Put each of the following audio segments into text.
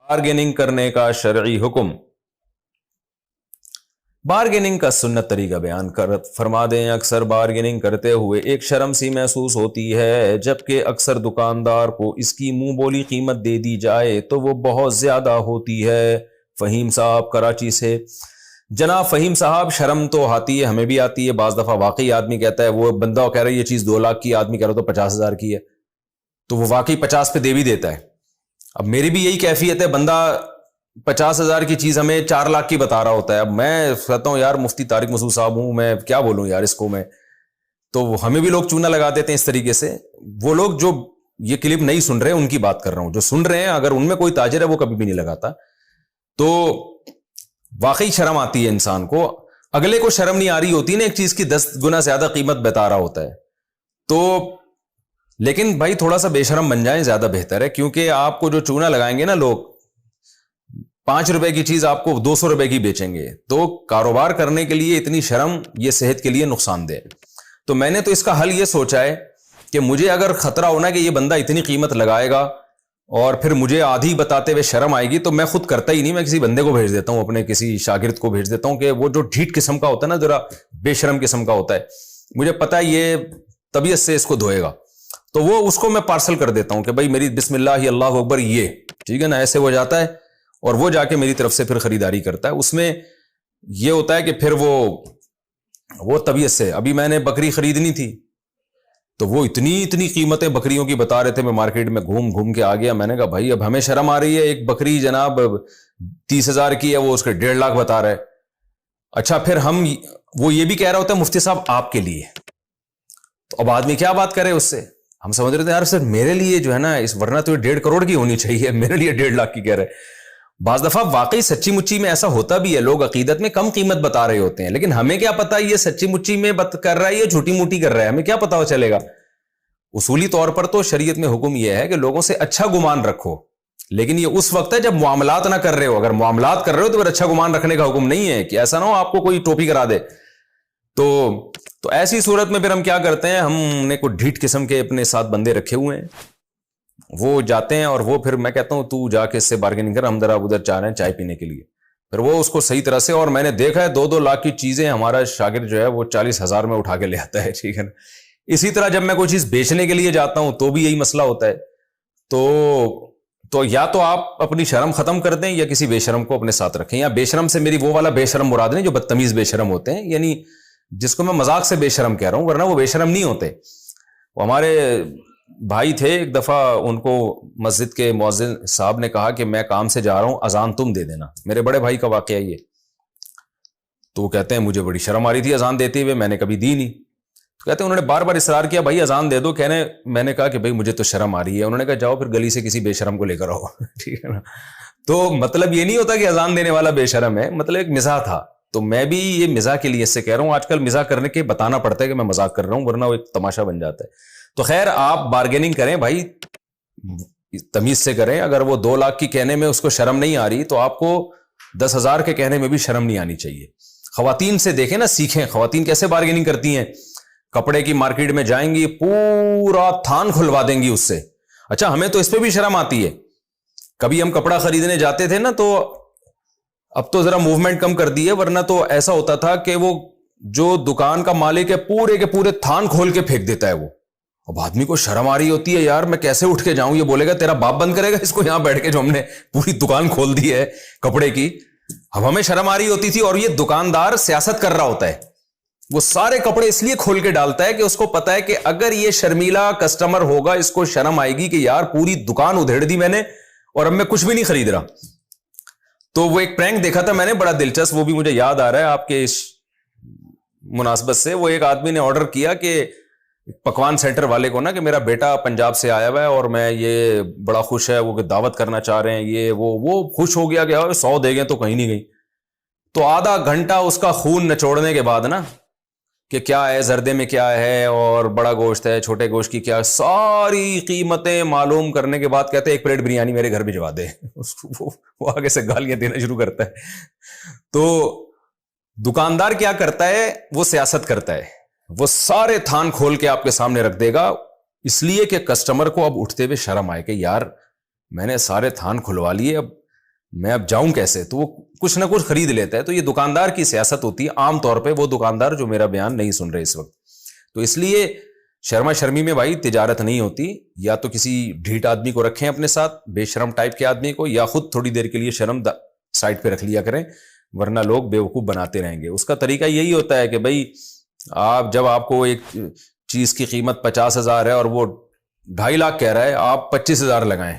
Bargaining करने का शरई हुक्म। बार्गेनिंग का सुन्नत तरीका बयान कर फरमा दें। अक्सर बार्गेनिंग करते हुए एक शर्म सी महसूस होती है, जबकि अक्सर दुकानदार को इसकी मुंह बोली कीमत दे दी जाए तो वो बहुत ज्यादा होती है। फहीम साहब कराची से। जनाब फहीम साहब, शर्म तो आती है, हमें भी आती है। बाज दफा वाकई आदमी कहता है, वो बंदा कह रहा है ये चीज 2 लाख की, आदमी कह रहा तो 50,000 की है, तो वो वाकई 50 पे दे भी देता है। अब मेरी भी यही कैफियत है, बंदा 50,000 की चीज हमें 4 लाख की बता रहा होता है। अब मैं कहता हूं यार मुफ्ती तारिक मसूद साहब हूं, मैं क्या बोलूं यार इसको मैं, तो हमें भी लोग चूना लगा देते हैं इस तरीके से। वो लोग जो ये क्लिप नहीं सुन रहे उनकी बात कर रहा हूं, जो सुन रहे हैं अगर उनमें कोई ताजिर है वो कभी भी नहीं लगाता। तो वाकई शर्म आती है इंसान को, अगले को शर्म नहीं आ रही होती ना, एक चीज की 10 गुना ज्यादा कीमत बता रहा होता है। तो लेकिन भाई थोड़ा सा बेशरम बन जाए ज्यादा बेहतर है, क्योंकि आपको जो चूना लगाएंगे ना लोग, 5 रुपए की चीज आपको 200 रुपए की बेचेंगे, तो कारोबार करने के लिए इतनी शर्म ये सेहत के लिए नुकसानदेह। तो मैंने तो इसका हल ये सोचा है कि मुझे अगर खतरा होना कि ये बंदा इतनी कीमत लगाएगा और फिर मुझे आधी बताते हुए शर्म आएगी, तो मैं खुद करता ही नहीं, मैं किसी बंदे को भेज देता हूं, अपने किसी शागिर्द को भेज देता हूं कि वो जो ढीठ किस्म का होता है ना, जरा बेशरम किस्म का होता है, मुझे पता है ये तबीयत से इसको धोएगा, तो वो उसको मैं पार्सल कर देता हूं कि भाई मेरी बिस्मिल्लाह अल्लाहु अकबर, ये ठीक है ना, ऐसे हो जाता है और वो जाके मेरी तरफ से फिर खरीदारी करता है। उसमें ये होता है कि फिर वो तबीयत से, अभी मैंने बकरी खरीदनी थी तो वो इतनी कीमतें बकरियों की बता रहे थे, मैं मार्केट में घूम घूम के आ गया। मैंने कहा भाई अब हमें शर्म आ रही है, एक बकरी जनाब 30,000 की है, वो उसके 1.5 लाख बता रहा है। अच्छा, फिर वो ये भी कह रहा होता है मुफ्ती साहब आपके लिए, तो अब आदमी क्या बात करे उससे। हम समझ रहे थे यार सर मेरे लिए जो है ना, इस वरना तो 1.5 करोड़ की होनी चाहिए, मेरे लिए 1.5 लाख की कह रहे। बाज दफा वाकई सच्ची मुच्ची में ऐसा होता भी है, लोग अकीदत में कम कीमत बता रहे होते हैं, लेकिन हमें क्या पता ये सच्ची मुच्ची में कर रहा है, ये छोटी मोटी कर रहा है, हमें क्या पता चलेगा। उसूली तौर पर तो शरीयत में हुक्म यह है कि लोगों से अच्छा गुमान रखो, लेकिन ये उस वक्त है जब मामलात ना कर रहे हो। अगर मामलात कर रहे हो तो फिर अच्छा गुमान रखने का हुक्म नहीं है, कि ऐसा ना हो आपको कोई टोपी करा दे। तो ऐसी सूरत में फिर हम क्या करते हैं, हमने कुछ ढीठ किस्म के अपने साथ बंदे रखे हुए हैं, वो जाते हैं और वो फिर मैं कहता हूं तू जाके इससे बार्गेनिंग कर, हम जरा उधर चाह रहे हैं चाय पीने के लिए। फिर वो उसको सही तरह से, और मैंने देखा है 2-2 लाख की चीजें हमारा शागिर्द जो है वो 40,000 में उठा के ले आता है, ठीक है ना। इसी तरह जब मैं कोई चीज बेचने के लिए जाता हूं तो भी यही मसला होता है। तो या तो आप अपनी शर्म खत्म कर दें या किसी बेशरम को अपने साथ रखें। या बेशरम से मेरी वो वाला बेशरम मुराद नहीं जो बदतमीज बेशरम होते हैं, यानी जिसको मैं मजाक से बेशरम कह रहा हूं, वरना वो बेशरम नहीं होते। वो हमारे भाई थे, एक दफा उनको मस्जिद के मुअज्जिन साहब ने कहा कि मैं काम से जा रहा हूं, अजान तुम दे देना। मेरे बड़े भाई का वाकया ये। तो वो कहते हैं मुझे बड़ी शर्म आ रही थी अजान देते हुए, मैंने कभी दी नहीं। तो कहते हैं उन्होंने बार बार इसरार किया भाई अजान दे दो, मैंने कहा कि भाई मुझे तो शर्म आ रही है। उन्होंने कहा जाओ फिर गली से किसी बेशरम को लेकर आओ ठीक है ना। तो मतलब ये नहीं होता कि अजान देने वाला बेशरम है, मतलब एक मिजाह था। तो मैं भी ये मिजाह के लिए इससे कह रहा हूं, आजकल मिजाह करने के बताना पड़ता है कि मैं मजाक कर रहा हूं, वरना वो एक तमाशा बन जाता है। तो खैर आप बार्गेनिंग करें भाई, तमीज से करें। अगर वो 2 लाख की कहने में उसको शर्म नहीं आ रही, तो आपको 10,000 के कहने में भी शर्म नहीं आनी चाहिए। खवातीन से देखें ना, सीखें खवातीन कैसे बार्गेनिंग करती हैं। कपड़े की मार्केट में जाएंगी, पूरा थान खुलवा देंगी उससे। अच्छा, हमें तो इस पे भी शर्म आती है। कभी हम कपड़ा खरीदने जाते थे ना, तो अब तो जरा मूवमेंट कम कर दी है, वरना तो ऐसा होता था कि वो जो दुकान का मालिक है पूरे के पूरे थान खोल के फेंक देता है वो। अब आदमी को शर्म आ रही होती है, यार मैं कैसे उठ के जाऊं, ये बोलेगा तेरा बाप बंद करेगा इसको यहां बैठ के, जो हमने पूरी दुकान खोल दी है कपड़े की। अब हमें शर्म आ रही होती थी, और ये दुकानदार सियासत कर रहा होता है। वो सारे कपड़े इसलिए खोल के डालता है कि उसको पता है कि अगर ये शर्मीला कस्टमर होगा, इसको शर्म आएगी कि यार पूरी दुकान उधेड़ दी मैंने और अब मैं कुछ भी नहीं खरीद रहा। तो वो एक प्रैंक देखा था मैंने, बड़ा दिलचस्प, वो भी मुझे याद आ रहा है आपके इस मुनासबत से। वो एक आदमी ने ऑर्डर किया कि पकवान सेंटर वाले को ना, कि मेरा बेटा पंजाब से आया हुआ है और मैं ये बड़ा खुश है, वो दावत करना चाह रहे हैं, ये वो खुश हो गया कि 100 दे गए तो कहीं नहीं गई। तो आधा घंटा उसका खून निचोड़ने के बाद ना, कि क्या है जर्दे में, क्या है, और बड़ा गोश्त है, छोटे गोश्त की क्या, सारी कीमतें मालूम करने के बाद कहते हैं 1 प्लेट बिरयानी मेरे घर भिजवा दे। वो आगे से गालियां देना शुरू करता है। तो दुकानदार क्या करता है, वो सियासत करता है, वो सारे थान खोल के आपके सामने रख देगा, इसलिए कि कस्टमर को अब उठते हुए शर्म आए कि यार मैंने सारे थान खुलवा लिए, अब میں اب جاؤں کیسے, تو وہ کچھ نہ کچھ خرید لیتا ہے. تو یہ دکاندار کی سیاست ہوتی ہے عام طور پہ, وہ دکاندار جو میرا بیان نہیں سن رہے اس وقت. تو اس لیے شرما شرمی میں بھائی تجارت نہیں ہوتی. یا تو کسی ڈھیٹ آدمی کو رکھیں اپنے ساتھ, بے شرم ٹائپ کے آدمی کو, یا خود تھوڑی دیر کے لیے شرم سائڈ پہ رکھ لیا کریں, ورنہ لوگ بیوقوف بناتے رہیں گے. اس کا طریقہ یہی ہوتا ہے کہ بھائی آپ جب آپ کو ایک چیز کی قیمت 50,000 ہے اور وہ 2.5 لاکھ کہہ رہا ہے, آپ 25,000 لگائیں,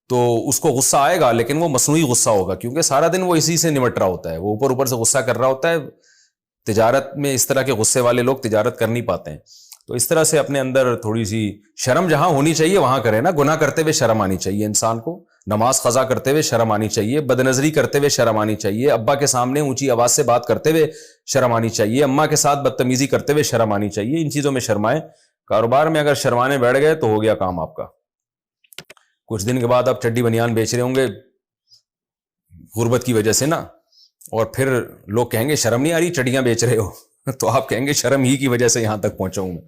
تو اس کو غصہ آئے گا, لیکن وہ مصنوعی غصہ ہوگا, کیونکہ سارا دن وہ اسی سے نمٹ رہا ہوتا ہے, وہ اوپر سے غصہ کر رہا ہوتا ہے. تجارت میں اس طرح کے غصے والے لوگ تجارت کر نہیں پاتے ہیں. تو اس طرح سے اپنے اندر تھوڑی سی شرم جہاں ہونی چاہیے وہاں کرے نا. گناہ کرتے ہوئے شرم آنی چاہیے انسان کو, نماز قضا کرتے ہوئے شرم آنی چاہیے, بدنظری کرتے ہوئے شرم آنی چاہیے, ابا کے سامنے اونچی آواز سے بات کرتے ہوئے شرم آنی چاہیے, اماں کے ساتھ بدتمیزی کرتے ہوئے شرم آنی چاہیے. ان چیزوں میں شرمائیں. کاروبار میں اگر شرمانے بیٹھ گئے تو ہو گیا کام آپ کا. کچھ دن کے بعد آپ چڈی بنیان بیچ رہے ہوں گے غربت کی وجہ سے نا, اور پھر لوگ کہیں گے شرم نہیں آ رہی چڈیاں بیچ رہے ہو, تو آپ کہیں گے شرم ہی کی وجہ سے یہاں تک پہنچا ہوں میں.